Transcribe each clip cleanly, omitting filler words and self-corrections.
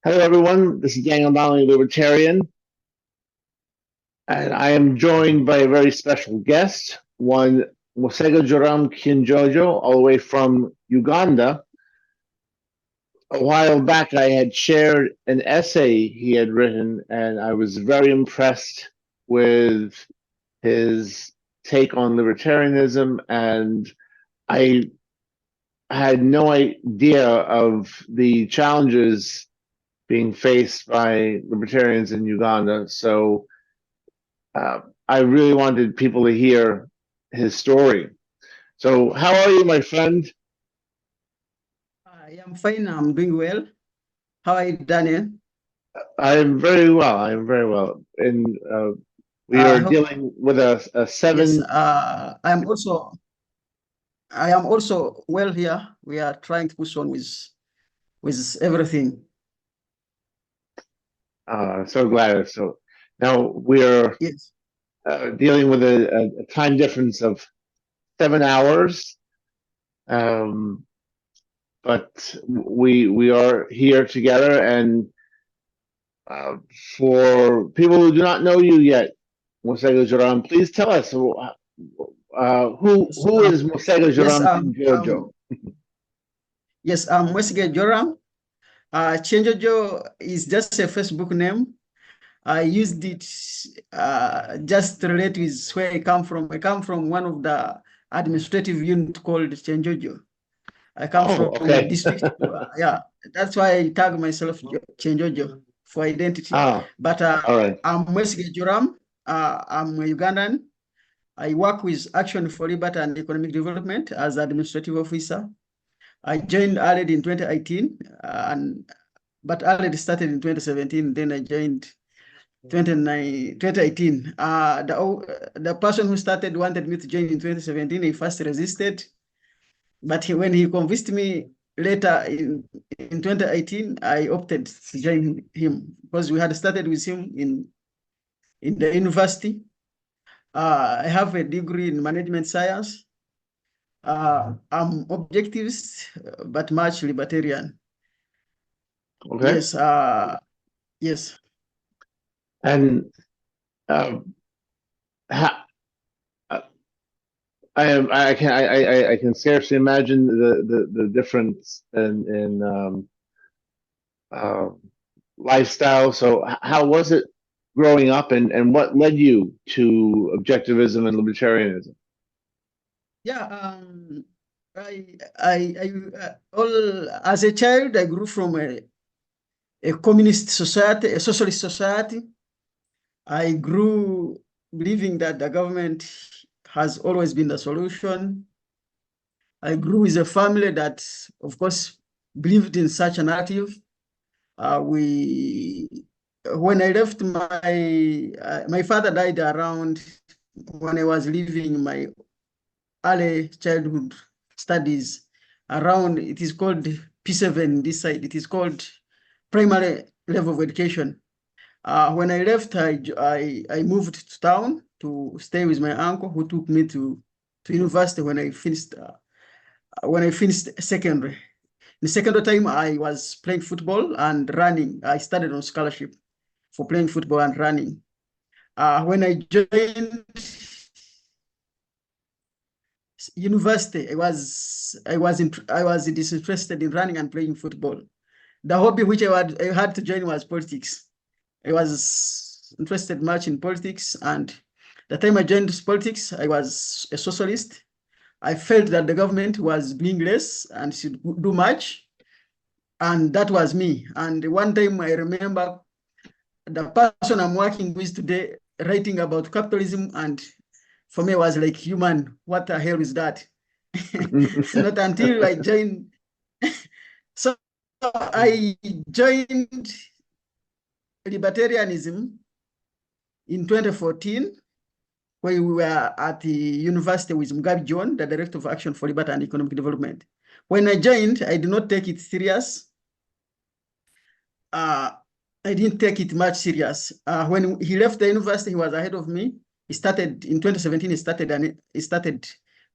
Hello, everyone. This is Donnelly, Libertarian, and I am joined by a very special guest, one Mosega Joram Kinjojo, all the way from Uganda. A while back, I had shared an essay he had written, and I was very impressed with his take on libertarianism, and I had no idea of the challenges being faced by libertarians in Uganda. So I really wanted people to hear his story. So, how are you, my friend? I am fine. I'm doing well. How are you, Daniel? I am very well. I am very well. And we I are hope dealing with a yes. seven. I am also well here. We are trying to push on with everything. So glad. So now we're Yes. dealing with a time difference of 7 hours. Um, but we are here together, and uh, for people who do not know you yet, Mosega Joram, please tell us So, who is Mosega yes. Joram Jojo? Yes. Wesige Joram. Chenjojo is just a Facebook name. I used it just to relate with where I come from. I come from one of the administrative unit called Chenjojo. I come Oh, from a okay. district. Yeah, that's why I tag myself Chenjojo for identity. Ah, But all right. I'm Mwesige Joram. I'm a Ugandan. I work with Action for Liberty and Economic Development as administrative officer. I joined ALED in 2018, but ALED started in 2017. Then I joined 2018. The person who started wanted me to join in 2017. He first resisted, but when he convinced me later in 2018, I opted to join him because we had started with him in the university. I have a degree in management science. I'm objectivist, but much libertarian. Okay. Yes, yes. And um, ha, uh, I can scarcely imagine the difference in uh, lifestyle. So, how was it growing up, and what led you to objectivism and libertarianism? Yeah, all as a child, I grew from a communist society, a socialist society. I grew believing that the government has always been the solution. I grew with a family that, of course, believed in such a narrative. When I left my father died around when I was leaving my early childhood studies around, it is called P7 this side, it is called primary level of education. When I left, I moved to town to stay with my uncle who took me to university when I finished secondary. The second time I was playing football and running. I started on scholarship for playing football and running. When I joined university, I was disinterested in running and playing football. The hobby which I had to join was politics. I was interested much in politics, and the time I joined politics, I was a socialist. I felt that the government was doing less and should do much, and that was me. And one time I remember the person I'm working with today writing about capitalism, and for me, it was like, human, what the hell is that? Not until I joined. So I joined libertarianism in 2014 when we were at the university with Mugabe John, the director of Action for Liberty and Economic Development. When I joined, I did not take it serious. I didn't take it much serious. When he left the university, he was ahead of me. He started in 2017. He started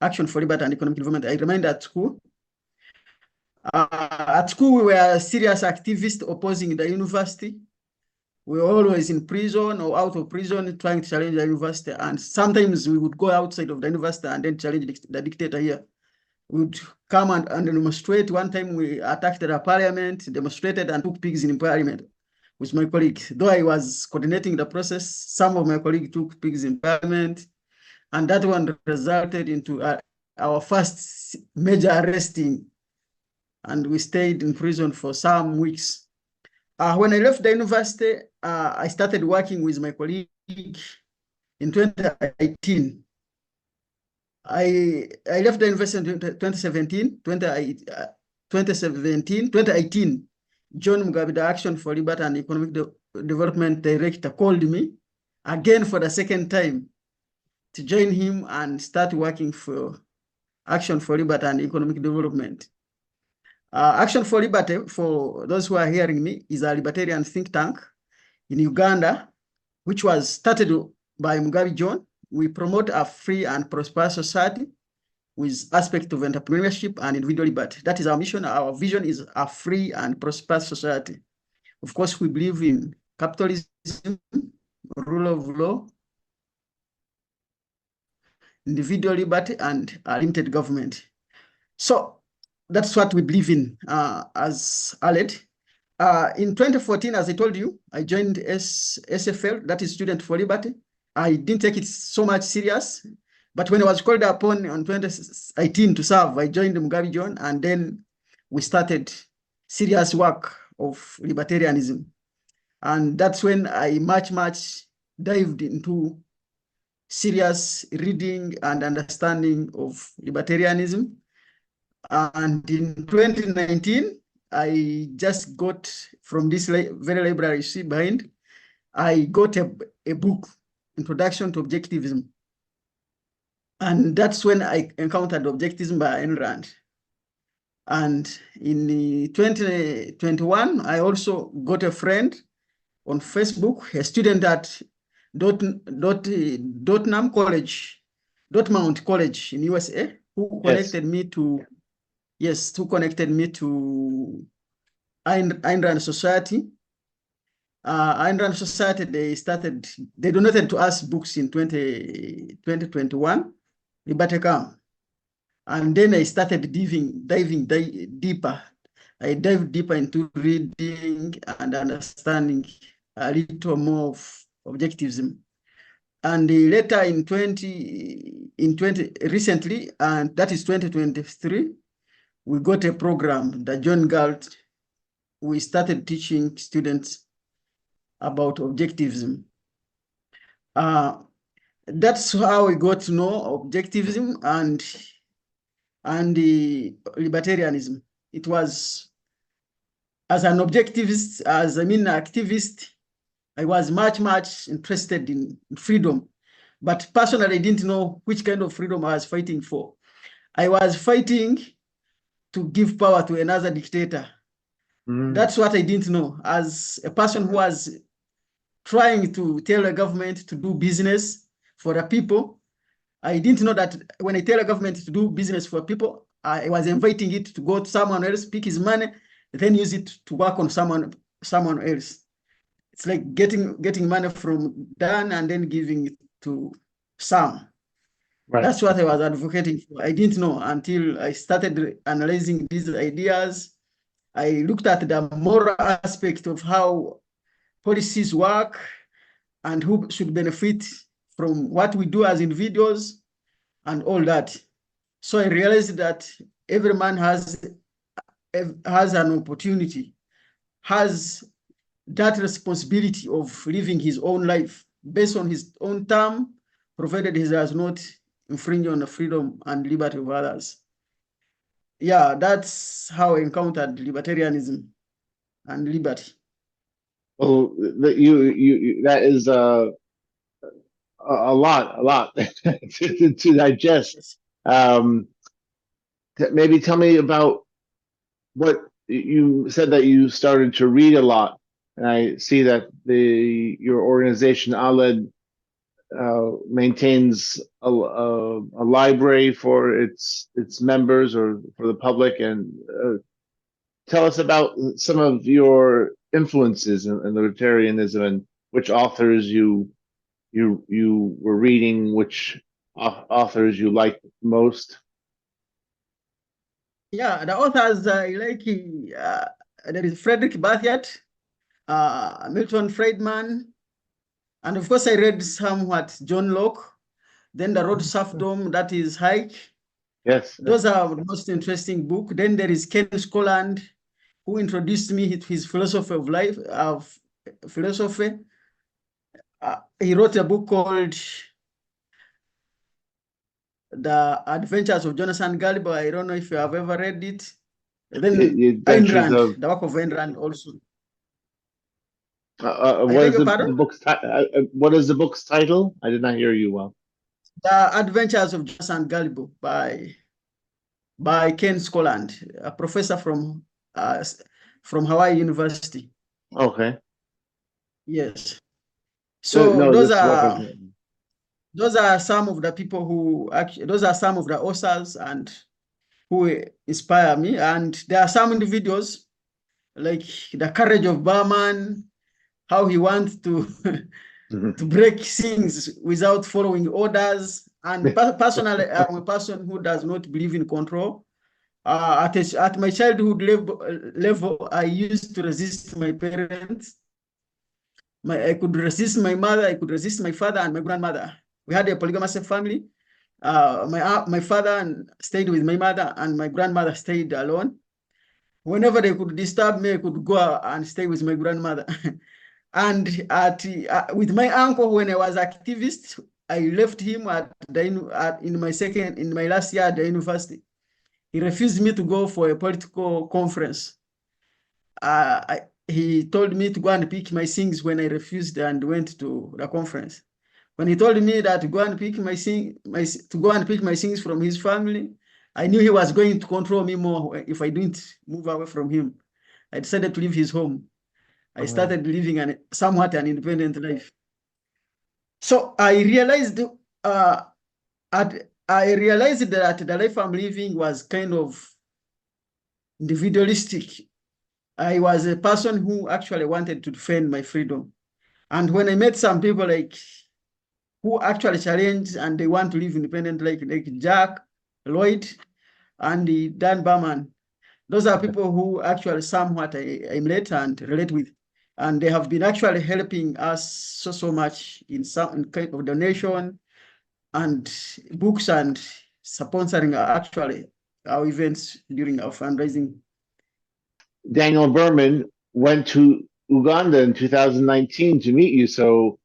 Action for Liberty and Economic Development. I remained at school. At school, we were serious activists opposing the university. We were always in prison or out of prison trying to challenge the university. And sometimes we would go outside of the university and then challenge the dictator here. We would come and demonstrate. One time we attacked the parliament, demonstrated and took pigs in parliament with my colleague. Though I was coordinating the process, some of my colleagues took pigs in parliament. And that one resulted into our first major arresting. And we stayed in prison for some weeks. When I left the university, I started working with my colleague in 2018. I left the university in 2017, 2018. John Mugabe, the Action for Liberty and Economic Development Director, called me again for the second time to join him and start working for Action for Liberty and Economic Development. Action for Liberty, for those who are hearing me, is a libertarian think tank in Uganda, which was started by Mugabe John. We promote a free and prosperous society with aspect of entrepreneurship and individual liberty. That is our mission. Our vision is a free and prosperous society. Of course, we believe in capitalism, rule of law, individual liberty, and a limited government. So that's what we believe in as ALED. In 2014, as I told you, I joined SFL, that is Student for Liberty. I didn't take it so much serious, but when I was called upon on 2018 to serve, I joined Mugabe John, and then we started serious work of libertarianism. And that's when I much dived into serious reading and understanding of libertarianism. And in 2019, I just got from this very library you see behind, I got a book, Introduction to Objectivism. And that's when I encountered Objectivism by Ayn Rand. And in 2021, I also got a friend on Facebook, a student at Dortmund College in USA, who connected me to, who connected me to Ayn Rand Society. Ayn Rand Society, they donated to us books in 2021, Liberty Camp. And then I started diving deeper. I dived deeper into reading and understanding a little more of objectivism. And later recently, and that is 2023, we got a program that John Galt, we started teaching students about objectivism. That's how we got to know objectivism and the libertarianism. It was as an objectivist, activist, I was much interested in freedom, but personally I didn't know which kind of freedom I was fighting for. I was fighting to give power to another dictator. That's what I didn't know. As a person who was trying to tell a government to do business for the people, I didn't know that when I tell a government to do business for people, I was inviting it to go to someone else, pick his money, then use it to work on someone else. It's like getting money from Dan and then giving it to Sam. Right. That's what I was advocating for. I didn't know until I started analyzing these ideas. I looked at the moral aspect of how policies work and who should benefit from what we do as individuals and all that. So I realized that every man has an opportunity, has that responsibility of living his own life based on his own term, provided he does not infringe on the freedom and liberty of others. Yeah, that's how I encountered libertarianism and liberty. Well, that is a lot to digest. Maybe tell me about what you said, that you started to read a lot, and I see that your organization ALED maintains a library for its members or for the public, and tell us about some of your influences in libertarianism and which authors you were reading, which authors you like most. Yeah, the authors I like, there is Frederick Bathiat, Milton Friedman, and of course I read somewhat John Locke, then The Road to Serfdom, that is Hayek. Yes. Those are the most interesting book. Then there is Ken Scotland, who introduced me to his philosophy of life, of philosophy. He wrote a book called The Adventures of Jonathan Gallibo. I don't know if you have ever read it. Then The Ayn Adventures Rand, of the work of Ayn Rand also. I what beg is your pardon? the book's what is the book's title? I did not hear you well. The Adventures of Jonathan Gallibo by Ken Scotland, a professor from Hawaii University. Okay. Yes. So No, this reference. those are some of the people who actually, those are some of the authors and who inspire me. And there are some individuals like the courage of Berman, how he wants to to break things without following orders. And personally, I'm a person who does not believe in control. At my childhood level, I used to resist my parents. I could resist my mother, I could resist my father and my grandmother. We had a polygamous family. My father stayed with my mother and my grandmother stayed alone. Whenever they could disturb me, I could go and stay with my grandmother. And with my uncle, when I was activist, I left him in my last year at the university. He refused me to go for a political conference. He told me to go and pick my things when I refused and went to the conference. When he told me that to go and pick my things from his family, I knew he was going to control me more if I didn't move away from him. I decided to leave his home. I started living somewhat an independent life. So I realized that the life I'm living was kind of individualistic. I was a person who actually wanted to defend my freedom. And when I met some people like who actually challenge and they want to live independent, like Jack, Lloyd, and Dan Berman, those are people who actually somewhat I emulate and relate with. And they have been actually helping us so much in some kind of donation and books and sponsoring actually our events during our fundraising. Daniel Berman went to Uganda in 2019 to meet you. So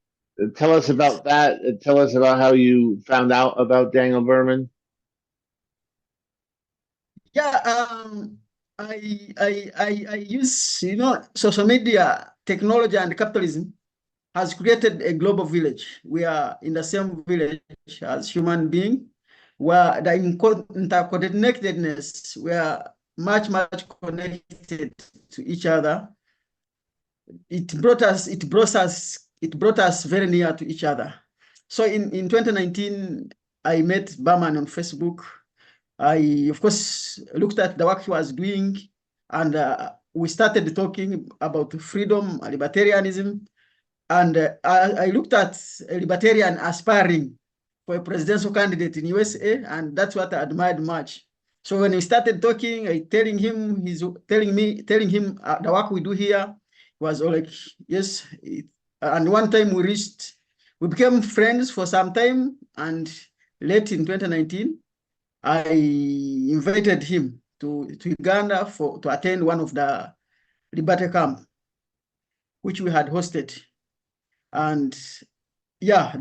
tell us about that. Tell us about how you found out about Daniel Berman. Yeah, I use social media, technology, and capitalism has created a global village. We are in the same village as human being, where the interconnectedness, we are much connected to each other. It brought us very near to each other. So in 2019, I met Berman on Facebook. I, of course, looked at the work he was doing, and we started talking about freedom, libertarianism, and I looked at a libertarian aspiring for a presidential candidate in USA, and that's what I admired much. So when we started talking, telling him the work we do here was all like, yes. And one time we became friends for some time, and late in 2019, I invited him to Uganda to attend one of the Liberty camp, which we had hosted. And yeah,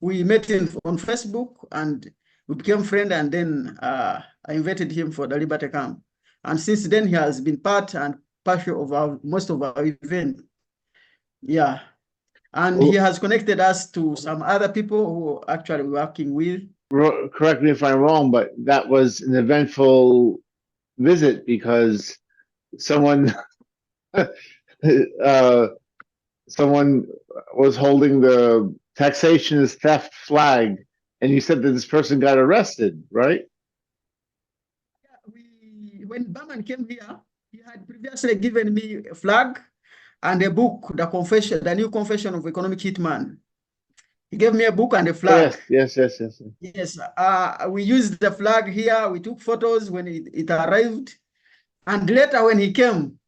we met on Facebook and we became friends. And then I invited him for the Liberty camp. And since then, he has been part and parcel of most of our event. Yeah. And he has connected us to some other people who actually working with. Correct me if I'm wrong, but that was an eventful visit because someone uh, someone was holding the taxation is theft flag, and you said that this person got arrested, right? When Berman came here, had previously given me a flag and a book, the new confession of economic hitman. He gave me a book and a flag. Yes. Yes, we used the flag here. We took photos when it arrived. And later when he came,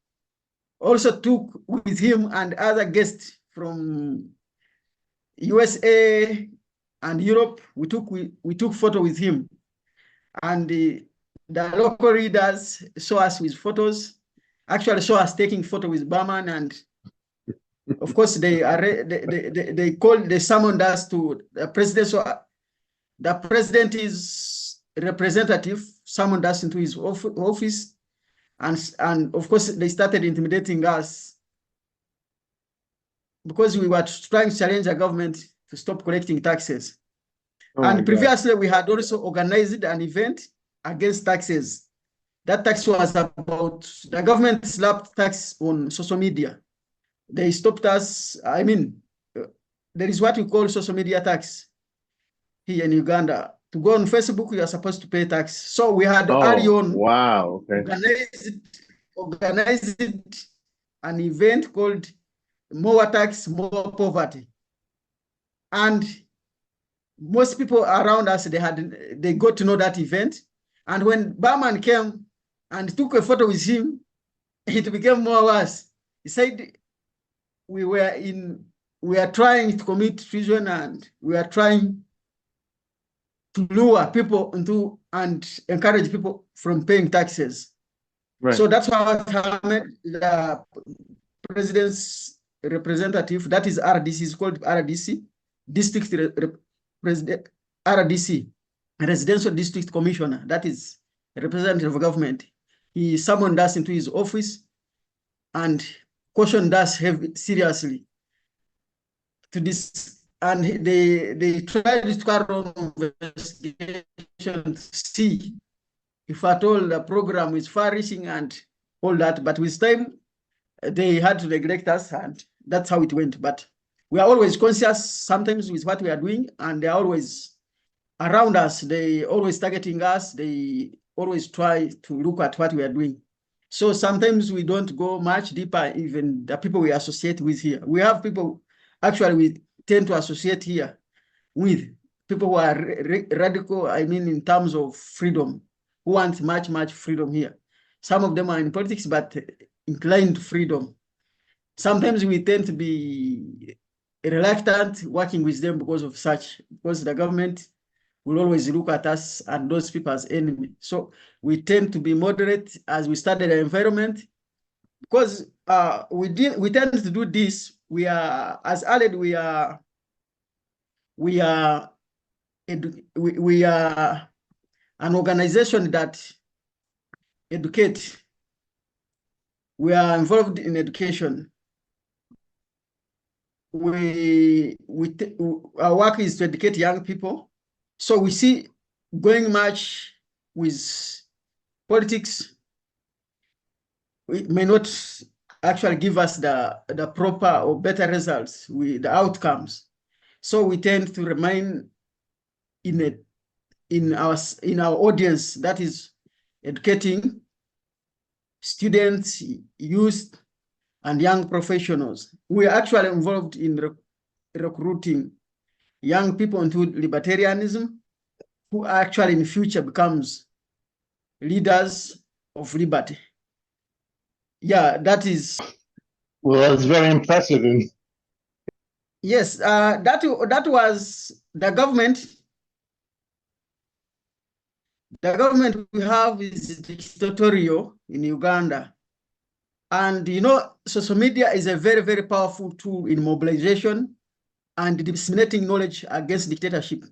also took with him and other guests from USA and Europe. We took photo with him. And the local readers saw us with photos, actually saw us taking photo with Berman, and of course they summoned us to the president. So the president is representative summoned us into his office, and of course they started intimidating us because we were trying to challenge the government to stop collecting taxes. And previously we had also organized an event against taxes. That tax was about the government slapped tax on social media. They stopped us. I mean, there is what we call social media tax here in Uganda. To go on Facebook, you are supposed to pay tax. So we had early on organized an event called More Tax, More Poverty. And most people around us, they got to know that event. And when Berman came and took a photo with him, it became more worse. He said we are trying to commit treason, and we are trying to lure people into and encourage people from paying taxes. Right. So that's how the president's representative, that is RDC, is called RDC, RDC, Residential District Commissioner, that is a representative of government. He summoned us into his office and cautioned us seriously to this, and they tried to carry on investigation to see if at all the program is far-reaching and all that, but with time they had to neglect us, and that's how it went. But we are always conscious sometimes with what we are doing, and they are always around us. They always targeting us. They always try to look at what we are doing. So sometimes we don't go much deeper, even the people we associate with here. We have people, actually, we tend to associate here with people who are radical, I mean, in terms of freedom, who want much freedom here. Some of them are in politics, but inclined to freedom. Sometimes we tend to be reluctant working with them because the government will always look at us and those people as enemy. So we tend to be moderate as we study the environment, because we tend to do this. We are, as Aled, we are an organization that educates. We are involved in education. Our work is to educate young people. So we see going much with politics, it may not actually give us the proper or better results with the outcomes. So we tend to remain in our audience, that is educating students, youth, and young professionals. We are actually involved in recruiting young people into libertarianism, who actually in future becomes leaders of liberty. Yeah, that is. Well, that's very impressive. Yes, that was the government. The government we have is dictatorial in Uganda. And you know, social media is a very powerful tool in mobilization and disseminating knowledge against dictatorship.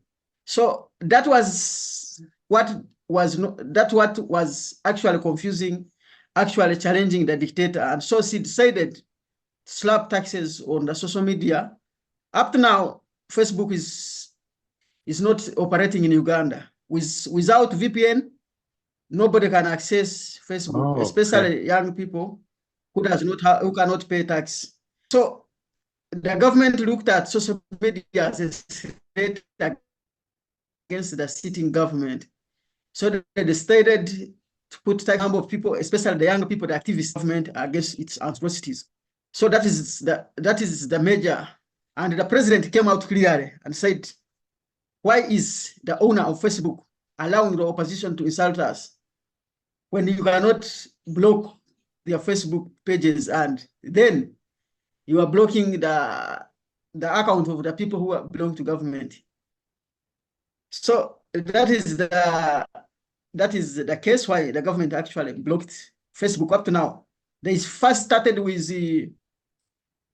So that was what was actually confusing, actually challenging the dictator. And so he decided to slap taxes on the social media. Up to now, Facebook is not operating in Uganda. Without VPN, nobody can access Facebook, especially young people who cannot pay tax. So the government looked at social media as a threat against the sitting government. So they decided to put a number of people, especially the young people, the activist government against its atrocities. So that is the major. And the president came out clearly and said, why is the owner of Facebook allowing the opposition to insult us when you cannot block their Facebook pages, and then you are blocking the account of the people who belong to government? So that is the case why the government actually blocked Facebook up to now. They first started with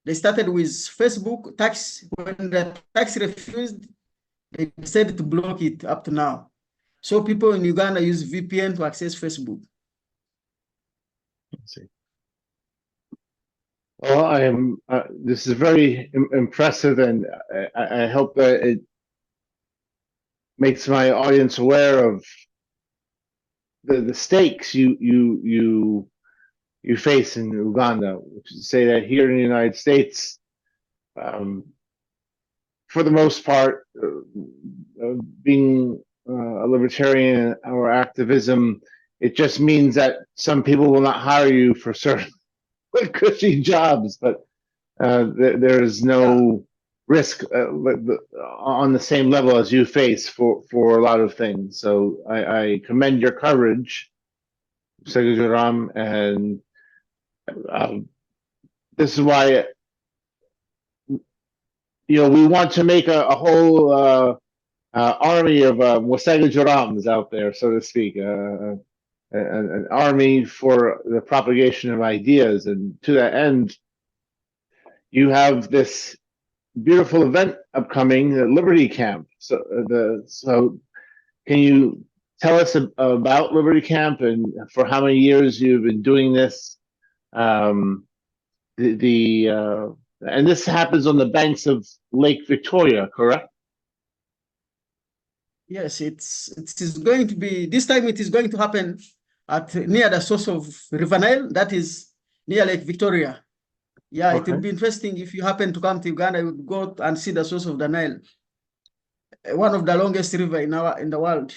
Facebook tax. When the tax refused, they decided to block it up to now. So people in Uganda use VPN to access Facebook. Let's see. Well, I am. This is very impressive, and I hope that it makes my audience aware of the stakes you face in Uganda, which is to say that here in the United States, for the most part, being a libertarian or activism, it just means that some people will not hire you for certain cushy jobs, but there is no risk on the same level as you face for a lot of things. So I commend your courage, Sega, and this is why we want to make a whole army of Wasega Jorams out there, so to speak, an army for the propagation of ideas. And to that end, you have this beautiful event upcoming, the Liberty Camp. So can you tell us about Liberty Camp and for how many years you've been doing this? And this happens on the banks of Lake Victoria, correct? Yes, it is going to be, this time it is going to happen near the source of River Nile, that is near Lake Victoria. Yeah, okay. It will be interesting if you happen to come to Uganda, you would go and see the source of the Nile, one of the longest river in the world.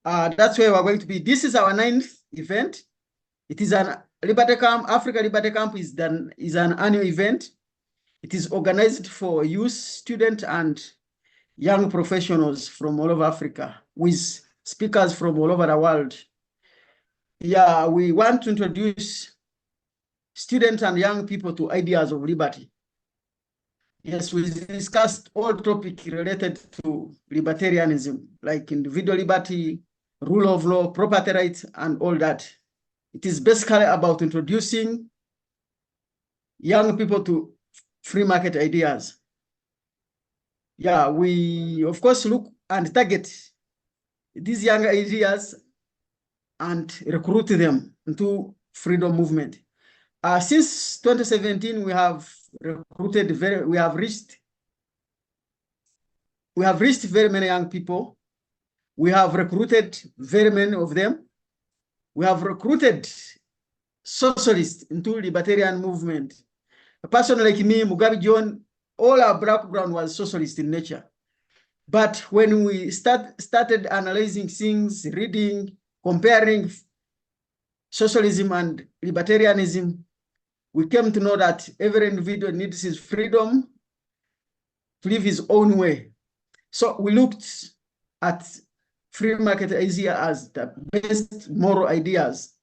That's where we're going to be. This is our 9th event. It is an Liberty Camp. Africa Liberty Camp is an annual event. It is organized for youth, students, and young professionals from all over Africa with speakers from all over the world. Yeah, we want to introduce students and young people to ideas of liberty. Yes, we discussed all topics related to libertarianism, like individual liberty, rule of law, property rights, and all that. It is basically about introducing young people to free market ideas. Yeah, we, of course, look and target these young ideas and recruit them into freedom movement. Since 2017, we have reached very many young people. We have recruited very many of them. We have recruited socialists into libertarian movement. A person like me, Mugabe John, all our background was socialist in nature. But when we started analyzing things, reading, comparing socialism and libertarianism, we came to know that every individual needs his freedom to live his own way. So we looked at free market idea as the best moral ideas.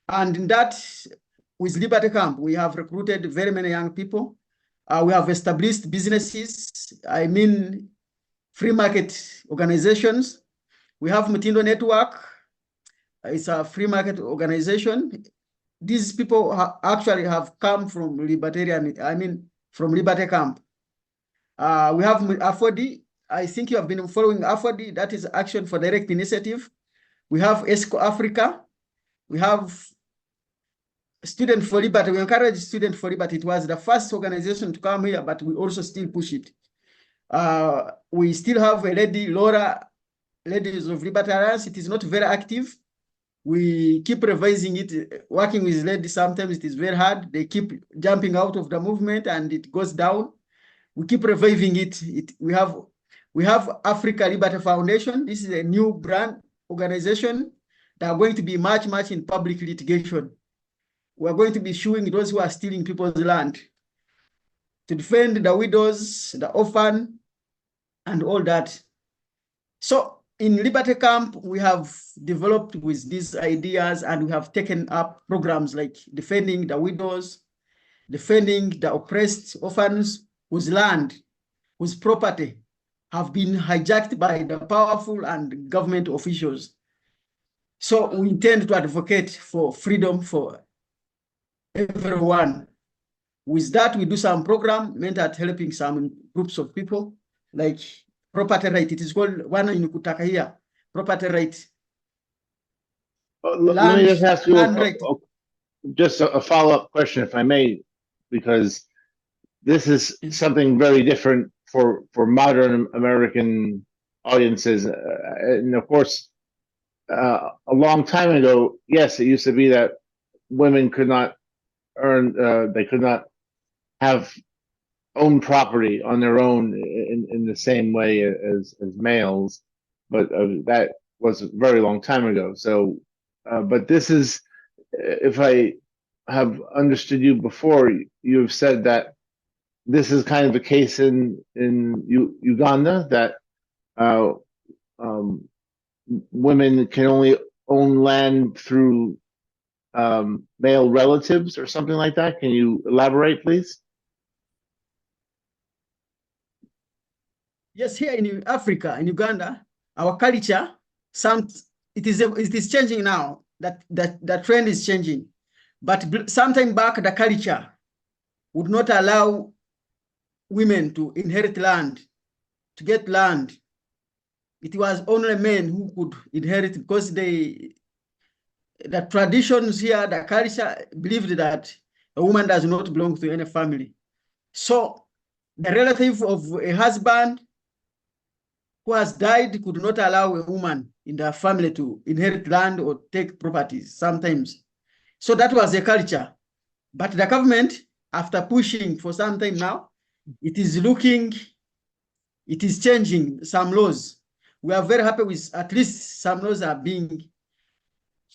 And in that, with Liberty Camp, we have recruited very many young people. We have established businesses, I mean, free market organizations. We have Mutindo Network. It's a free market organization. These people actually have come from from Liberty Camp. We have AFODI. I think you have been following AFODI. That is Action for Direct Initiative. We have ESCO Africa. We have Student for Liberty. We encourage Student for Liberty. It was the first organization to come here, but we also still push it. We still have a lady, Laura, Ladies of Liberty Alliance. It is not very active. We keep revising it, working with ladies. Sometimes it is very hard. They keep jumping out of the movement and it goes down. We keep reviving it. We have Africa Liberty Foundation. This is a new brand organization. There are going to be much in public litigation. We're going to be suing those who are stealing people's land to defend the widows, the orphan, and all that. So in Liberty Camp, we have developed with these ideas, and we have taken up programs like defending the widows, defending the oppressed orphans whose land, whose property have been hijacked by the powerful and government officials. So we intend to advocate for freedom for everyone. With that, we do some program meant at helping some groups of people, like property right. It is called one in Kutaka here, property right. Let me just ask you right. just a follow-up question, if I may, because this is something very different for modern American audiences. And of course, a long time ago, yes, it used to be that women could not earn, they could not have own property on their own in the same way as males, but that was a very long time ago. So, but this is, if I have understood you before, you have said that this is kind of the case in Uganda, that women can only own land through male relatives or something like that. Can you elaborate, please? Yes, here in Africa, in Uganda, our culture, it is changing now. That the trend is changing, but sometime back, the culture would not allow women to inherit land, to get land. It was only men who could inherit, because the traditions here, the culture believed that a woman does not belong to any family. So the relative of a husband who has died could not allow a woman in their family to inherit land or take properties sometimes. So that was the culture. But the government, after pushing for some time now, it is changing some laws. We are very happy with at least some laws are being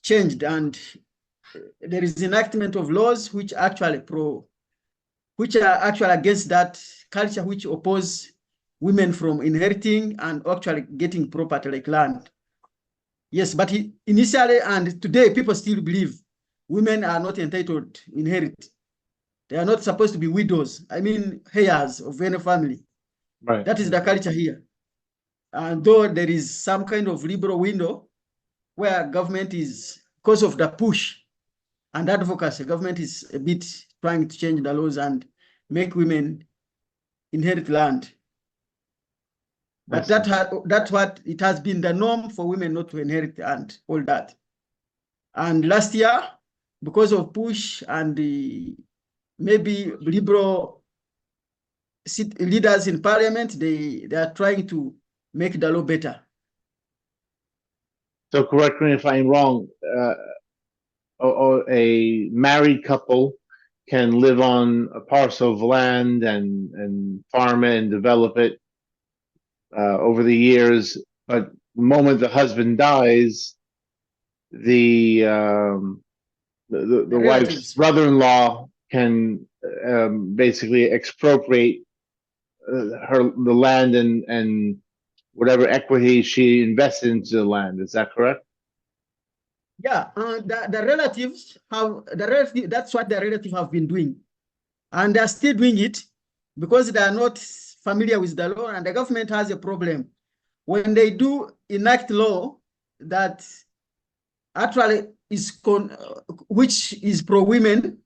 changed, and there is enactment of laws which are actually against that culture, which oppose women from inheriting and actually getting property like land. Yes, but initially and today, people still believe women are not entitled to inherit. They are not supposed to be widows. I mean, heirs of any family. Right. That is the culture here. And though there is some kind of liberal window where government is, because of the push and advocacy, government is a bit trying to change the laws and make women inherit land. But that's what it has been the norm for women not to inherit and all that. And last year, because of push and maybe liberal leaders in parliament, they are trying to make the law better. So correct me if I'm wrong, a married couple can live on a parcel of land and farm it and develop it over the years, but the moment the husband dies, the wife's brother-in-law can basically expropriate the land and whatever equity she invested into the land. Is that correct? Yeah, the relatives have that's what the relatives have been doing, and they're still doing it because they are not familiar with the law, and the government has a problem when they do enact law that actually is which is pro women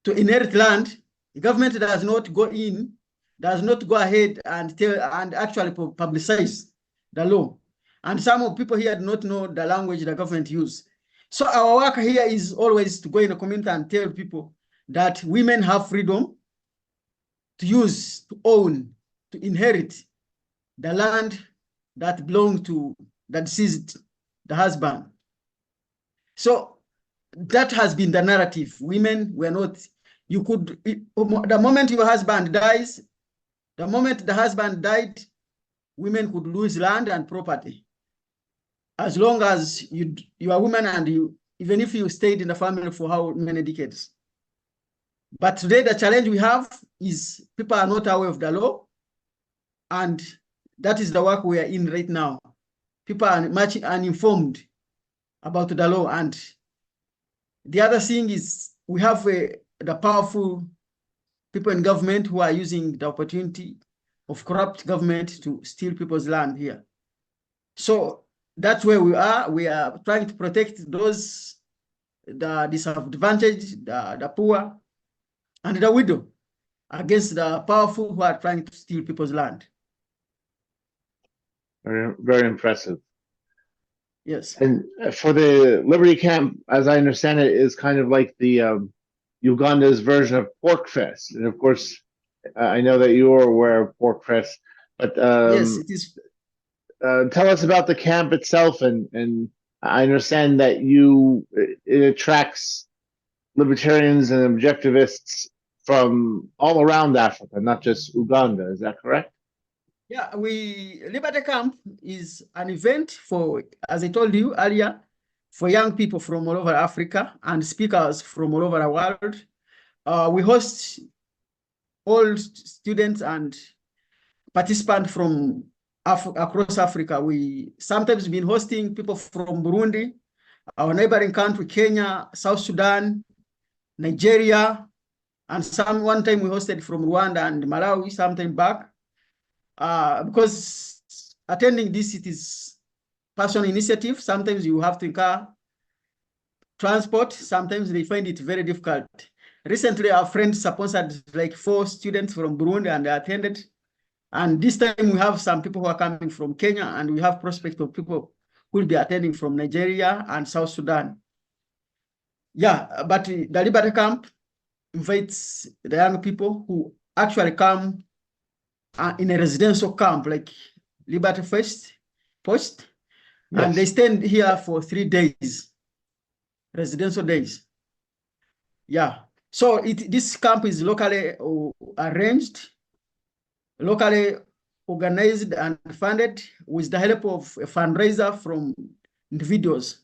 to inherit land. The government does not go ahead and tell and actually publicize the law. And some of people here do not know the language the government use. So our work here is always to go in the community and tell people that women have freedom to use, to own, to inherit the land that belongs to the deceased, the husband. So that has been the narrative. Women were not, you could, the moment your husband dies, the moment the husband died, women could lose land and property. as long as you are a woman and even if you stayed in the family for how many decades. But today the challenge we have is people are not aware of the law, and that is the work we are in right now. People are much uninformed about the law, and the other thing is we have the powerful people in government who are using the opportunity of corrupt government to steal people's land here. So that's where we are. We are trying to protect those, the disadvantaged, the poor, and the widow against the powerful who are trying to steal people's land. Very, very impressive. Yes. And for the Liberty Camp, as I understand it, is kind of like the Uganda's version of Pork Fest. And of course, I know that you are aware of Pork Fest, but Yes, it is. tell us about the camp itself. And I understand that it attracts libertarians and objectivists from all around Africa, not just Uganda. Is that correct? Yeah, Liberty Camp is an event for, as I told you earlier, for young people from all over Africa and speakers from all over the world. We host all students and participants from across Africa. We sometimes been hosting people from Burundi, our neighboring country, Kenya, South Sudan, Nigeria, and one time we hosted from Rwanda and Malawi sometime back. Because attending this, it is personal initiative. Sometimes you have to incur transport. Sometimes they find it very difficult. Recently, our friends sponsored like 4 students from Burundi and they attended. And this time we have some people who are coming from Kenya, and we have prospect of people who will be attending from Nigeria and South Sudan. Yeah, but the Liberty Camp invites the young people who actually come in a residential camp like Liberty Post, Yes. and they stand here for 3 days, residential days. Yeah, so this camp is locally arranged, locally organized and funded with the help of a fundraiser from individuals.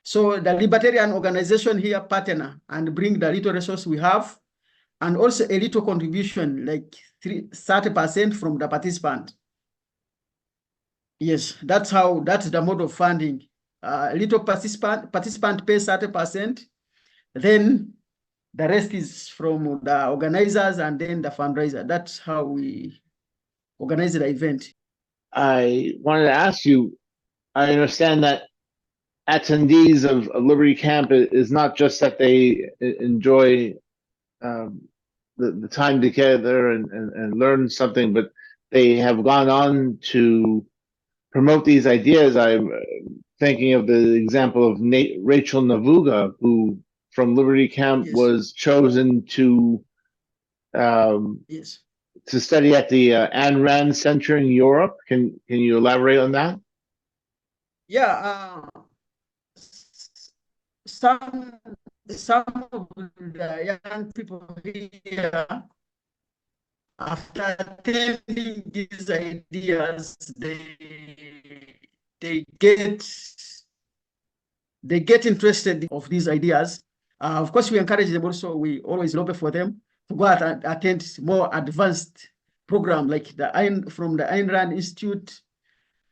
So the Libertarian organization here partner and bring the little resource we have, and also a little contribution like 30% from the participant. Yes, that's the mode of funding. Little participant pays 30%, then the rest is from the organizers and then the fundraiser. That's how we organize the event. I wanted to ask you, I understand that attendees of Liberty Camp is not just that they enjoy the time together and learn something, but they have gone on to promote these ideas. I'm thinking of the example of Rachel Navuga, who from Liberty Camp was chosen to to study at the Ayn Rand Center in Europe. Can you elaborate on that? Yeah, some of the young people here, after attending these ideas, they get interested of these ideas. Of course, we encourage them also. We always lobby for them to go out and attend more advanced program like from the Ayn Rand Institute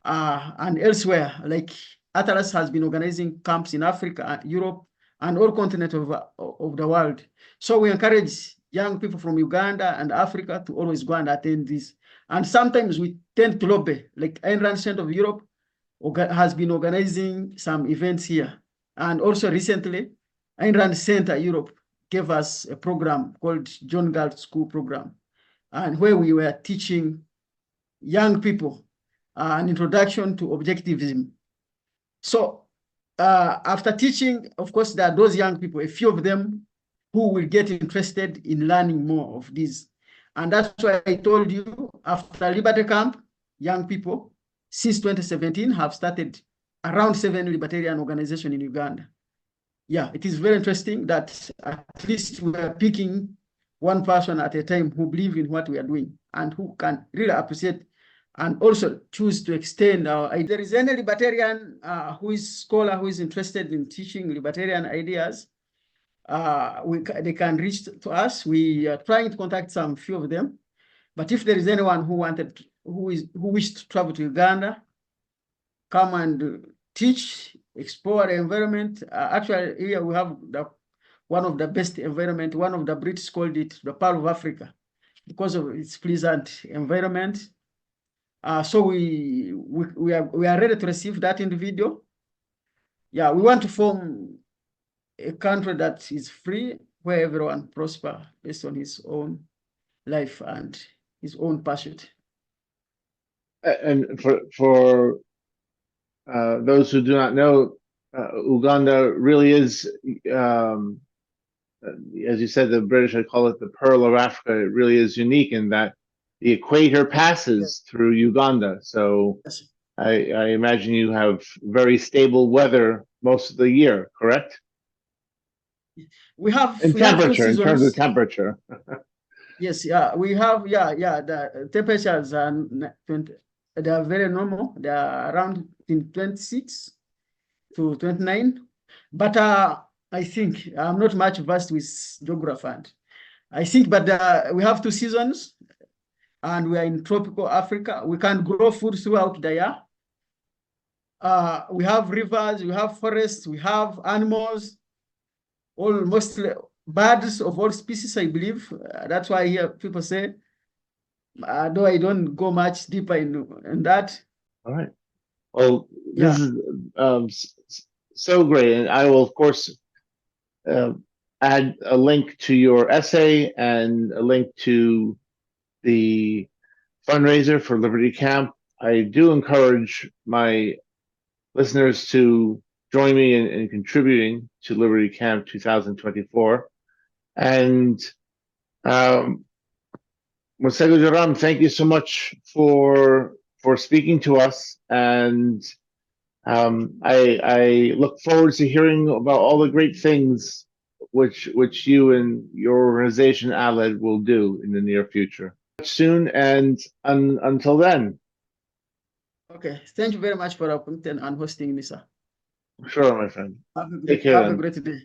and elsewhere. Like Atlas has been organizing camps in Africa, Europe, and all continents of the world. So we encourage young people from Uganda and Africa to always go and attend this. And sometimes we tend to lobby, like Ayn Rand Center of Europe has been organizing some events here. And also recently, Ayn Rand Center Europe gave us a program called John Galt School Program, and where we were teaching young people an introduction to objectivism. So after teaching, of course, there are those young people, a few of them who will get interested in learning more of this. And that's why I told you, after Liberty Camp, young people, since 2017, have started around 7 libertarian organizations in Uganda. Yeah, it is very interesting that at least we are picking one person at a time who believes in what we are doing and who can really appreciate and also choose to extend our ideas. If there is any libertarian who is scholar who is interested in teaching libertarian ideas, they can reach to us. We are trying to contact some few of them. But if there is anyone who wished to travel to Uganda, come and teach, explore the environment. Actually, here we have one of the best environment. One of the Brits called it the Pearl of Africa because of its pleasant environment. So we are ready to receive that individual. Yeah, we want to form a country that is free, where everyone prosper based on his own life and his own pursuit. And for those who do not know, Uganda really is, as you said, the British would call it the Pearl of Africa. It really is unique in that the equator passes through Uganda. So Yes. I imagine you have very stable weather most of the year, correct? We have In two temperature, in terms of seasons. temperature. Yes, we have, the temperatures are 20, they are very normal. They are around 26 to 29. But I think I'm not much versed with geography. I think, but we have two seasons, and we are in tropical Africa. We can grow food throughout the year. We have rivers, we have forests, we have animals, all mostly birds of all species, I believe. That's why I hear people say, though I don't go much deeper in that. All right. Well, Yeah. this is so great. And I will, of course, add a link to your essay and a link to the fundraiser for Liberty Camp. I do encourage my listeners to join me in contributing to Liberty Camp 2024. And Masego Joram, thank you so much for speaking to us. And I look forward to hearing about all the great things which you and your organization ALED will do in the near future. Soon, and until then. Okay. Thank you very much for appointing and hosting me, sir. Sure, my friend. Have a Take care have a then. great day.